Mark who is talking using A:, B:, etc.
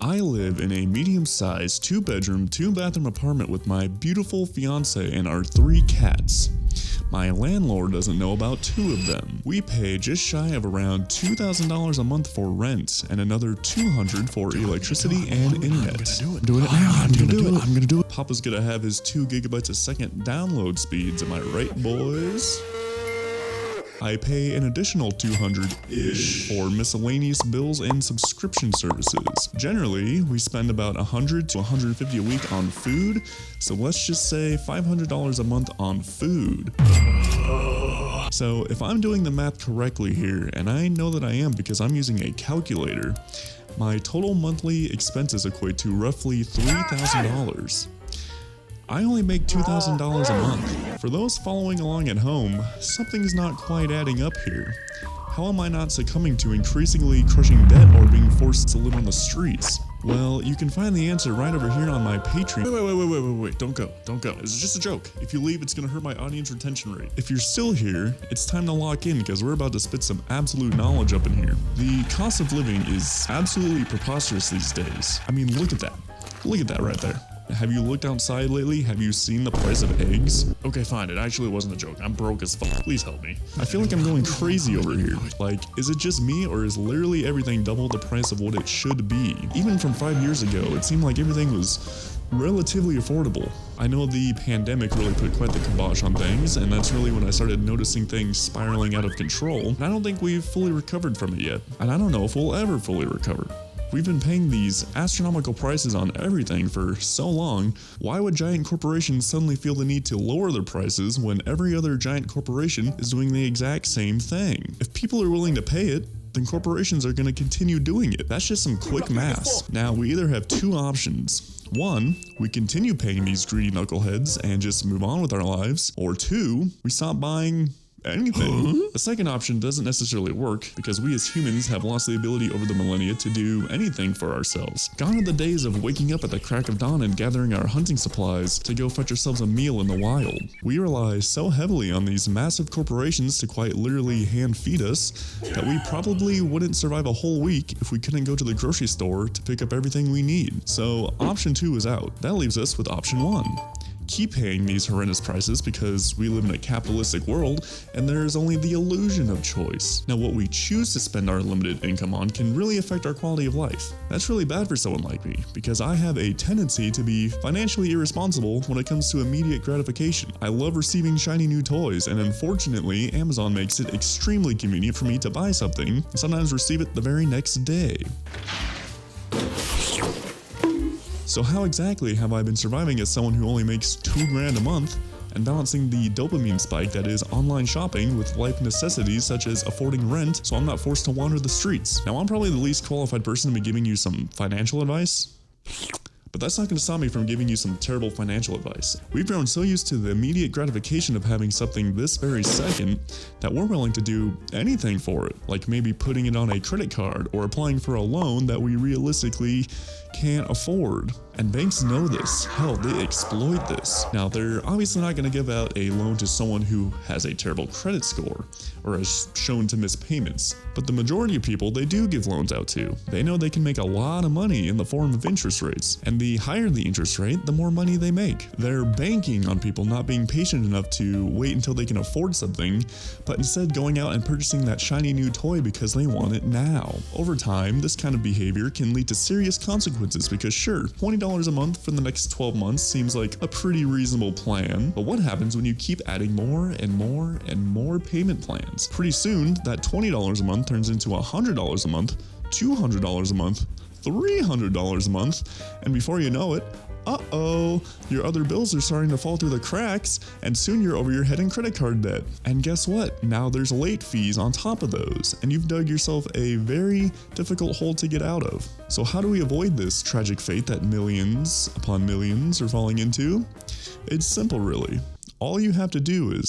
A: I live in a medium-sized 2-bedroom, 2-bathroom apartment with my beautiful fiance and our 3 cats. My landlord doesn't know about 2 of them. We pay just shy of around $2,000 a month for rent and another $200 for electricity and internet.
B: I'm doing it now. I'm gonna do it.
A: Papa's gonna have his 2 gigabytes a second download speeds, am I right, boys? I pay an additional $200-ish for miscellaneous bills and subscription services. Generally, we spend about $100 to $150 a week on food, so let's just say $500 a month on food. So if I'm doing the math correctly here, and I know that I am because I'm using a calculator, my total monthly expenses equate to roughly $3,000. I only make $2,000 a month. For those following along at home, something's not quite adding up here. How am I not succumbing to increasingly crushing debt or being forced to live on the streets? Well, you can find the answer right over here on my Patreon. Wait, don't go. It's just a joke. If you leave, it's gonna hurt my audience retention rate. If you're still here, it's time to lock in because we're about to spit some absolute knowledge up in here. The cost of living is absolutely preposterous these days. I mean, look at that. Look at that right there. Have you looked outside lately? Have you seen the price of eggs? Okay, fine, it actually wasn't a joke. I'm broke as fuck. Please help me. I feel like I'm going crazy over here. Like, is it just me or is literally everything double the price of what it should be? Even from 5 years ago, it seemed like everything was relatively affordable. I know the pandemic really put quite the kibosh on things, and that's really when I started noticing things spiraling out of control. And I don't think we've fully recovered from it yet, and I don't know if we'll ever fully recover. We've been paying these astronomical prices on everything for so long. Why would giant corporations suddenly feel the need to lower their prices when every other giant corporation is doing the exact same thing? If people are willing to pay it, then corporations are going to continue doing it. That's just some quick math. Now, we either have 2 options. 1, we continue paying these greedy knuckleheads and just move on with our lives. Or 2, we stop buying anything. The second option doesn't necessarily work because we as humans have lost the ability over the millennia to do anything for ourselves. Gone are the days of waking up at the crack of dawn and gathering our hunting supplies to go fetch ourselves a meal in the wild. We rely so heavily on these massive corporations to quite literally hand feed us that we probably wouldn't survive a whole week if we couldn't go to the grocery store to pick up everything we need. So option 2 is out. That leaves us with option 1. Keep paying these horrendous prices because we live in a capitalistic world and there is only the illusion of choice. Now, what we choose to spend our limited income on can really affect our quality of life. That's really bad for someone like me because I have a tendency to be financially irresponsible when it comes to immediate gratification. I love receiving shiny new toys, and unfortunately, Amazon makes it extremely convenient for me to buy something and sometimes receive it the very next day. So how exactly have I been surviving as someone who only makes $2,000 a month and balancing the dopamine spike that is online shopping with life necessities such as affording rent so I'm not forced to wander the streets? Now, I'm probably the least qualified person to be giving you some financial advice, but that's not going to stop me from giving you some terrible financial advice. We've grown so used to the immediate gratification of having something this very second that we're willing to do anything for it, like maybe putting it on a credit card or applying for a loan that we realistically can't afford. And banks know this. Hell, they exploit this. Now, they're obviously not going to give out a loan to someone who has a terrible credit score or is shown to miss payments. But the majority of people they do give loans out to. They know they can make a lot of money in the form of interest rates. And the higher the interest rate, the more money they make. They're banking on people not being patient enough to wait until they can afford something, but instead going out and purchasing that shiny new toy because they want it now. Over time, this kind of behavior can lead to serious consequences because sure, $20 a month for the next 12 months seems like a pretty reasonable plan, but what happens when you keep adding more and more and more payment plans? Pretty soon, that $20 a month turns into $100 a month, $200 a month, $300 a month, and before you know it, your other bills are starting to fall through the cracks, and soon you're over your head in credit card debt. And guess what? Now there's late fees on top of those, and you've dug yourself a very difficult hole to get out of. So how do we avoid this tragic fate that millions upon millions are falling into? It's simple, really. All you have to do is